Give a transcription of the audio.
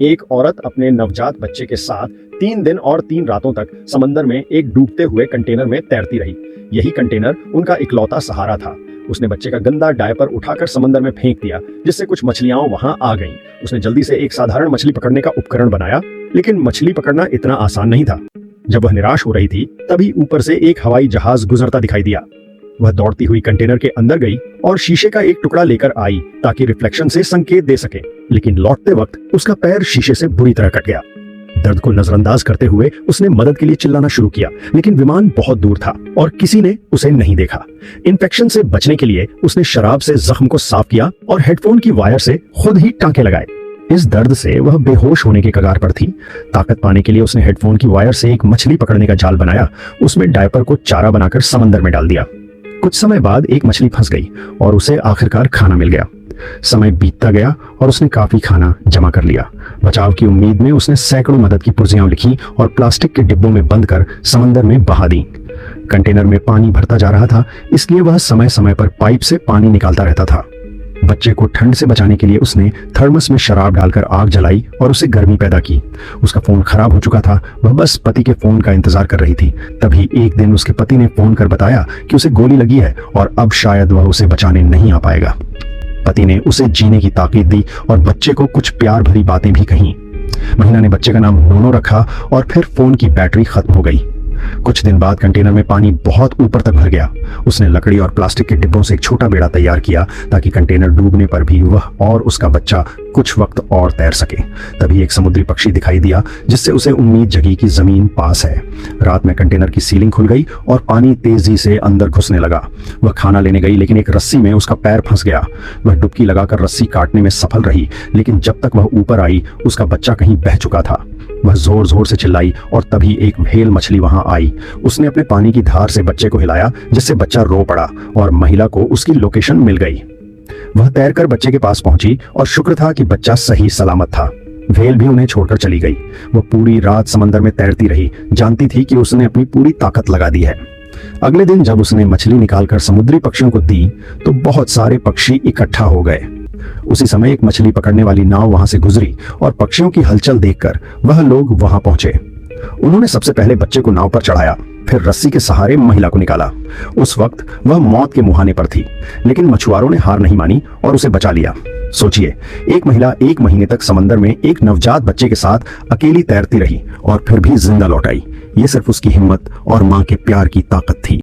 एक औरत अपने नवजात बच्चे के साथ 3 दिन और 3 रातों तक समंदर में एक डूबते हुए कंटेनर में तैरती रही। यही कंटेनर उनका इकलौता सहारा था। उसने बच्चे का गंदा डायपर उठाकर समंदर में फेंक दिया, जिससे कुछ मछलियां वहां आ गईं। उसने जल्दी से एक साधारण मछली पकड़ने का उपकरण बनाया, लेकिन मछली पकड़ना इतना आसान नहीं था। जब वह निराश हो रही थी, तभी ऊपर से एक हवाई जहाज गुजरता दिखाई दिया। वह दौड़ती हुई कंटेनर के अंदर गई और शीशे का एक टुकड़ा लेकर आई ताकि रिफ्लेक्शन से संकेत दे सके, लेकिन लौटते वक्त उसका पैर शीशे से बुरी तरह कट गया। दर्द को नजरअंदाज करते हुए उसने मदद के लिए चिल्लाना शुरू किया, लेकिन विमान बहुत दूर था और किसी ने उसे नहीं देखा। इन्फेक्शन से बचने के लिए उसने शराब से जख्म को साफ किया और हेडफोन की वायर से खुद ही टांके लगाए। इस दर्द से वह बेहोश होने के कगार पर थी। ताकत पाने के लिए उसने हेडफोन की वायर से एक मछली पकड़ने का जाल बनाया। उसमें डायपर को चारा बनाकर समंदर में डाल दिया। कुछ समय बाद एक मछली फंस गई और उसे आखिरकार खाना मिल गया। समय बीतता गया और उसने काफी खाना जमा कर लिया। बचाव की उम्मीद में उसने सैकड़ों मदद की पुर्जियां लिखी और प्लास्टिक के डिब्बों में बंद कर समंदर में बहा दी। कंटेनर में पानी भरता जा रहा था, इसलिए वह समय समय पर पाइप से पानी निकालता रहता था। बच्चे को ठंड से बचाने के लिए उसने थर्मस में शराब डालकर आग जलाई और उसे गर्मी पैदा की। उसका फोन खराब हो चुका था, वह बस पति के फोन का इंतजार कर रही थी। तभी एक दिन उसके पति ने फोन कर बताया कि उसे गोली लगी है और अब शायद वह उसे बचाने नहीं आ पाएगा। पति ने उसे जीने की ताकीद दी और बच्चे को कुछ प्यार भरी बातें भी कहीं। महिला ने बच्चे का नाम नोनो रखा और फिर फोन की बैटरी खत्म हो गई। कुछ दिन बाद कंटेनर में पानी बहुत ऊपर तक भर गया। उसने लकड़ी और प्लास्टिक के डिब्बों से एक छोटा बेड़ा तैयार किया ताकि कंटेनर डूबने पर भी वह और उसका बच्चा कुछ वक्त और तैर सके। तभी एक समुद्री पक्षी दिखाई दिया, जिससे उसे उम्मीद जगी कि जमीन पास है। रात में कंटेनर की सीलिंग खुल गई और पानी तेजी से अंदर घुसने लगा। वह खाना लेने गई, लेकिन एक रस्सी में उसका पैर फंस गया। वह डुबकी लगाकर रस्सी काटने में सफल रही, लेकिन जब तक वह ऊपर आई उसका बच्चा कहीं बह चुका था। वह जोर जोर से चिल्लाई और तभी एक व्हेल मछली वहां आई। उसने अपने पानी की धार से बच्चे को हिलाया, जिससे बच्चा रो पड़ा और महिला को उसकी लोकेशन मिल गई। वह तैरकर बच्चे के पास पहुंची और शुक्र था कि बच्चा सही सलामत था। व्हेल भी उन्हें छोड़कर चली गई। वह पूरी रात समंदर में तैरती रही, जानती थी कि उसने अपनी पूरी ताकत लगा दी है। अगले दिन जब उसने मछली निकालकर समुद्री पक्षियों को दी तो बहुत सारे पक्षी इकट्ठा हो गए। उसी समय एक मछली पकड़ने वाली नाव वहां से गुजरी और पक्षियों की हलचल देखकर वह लोग वहां पहुंचे। उन्होंने सबसे पहले बच्चे को नाव पर चढ़ाया, फिर रस्सी के सहारे महिला को निकाला। उस वक्त वह मौत के मुहाने पर थी, लेकिन मछुआरों ने हार नहीं मानी और उसे बचा लिया। सोचिए, एक महिला 1 महीने तक समंदर में एक नवजात बच्चे के साथ अकेली तैरती रही और फिर भी जिंदा लौट आई। ये सिर्फ उसकी हिम्मत और मां के प्यार की ताकत थी।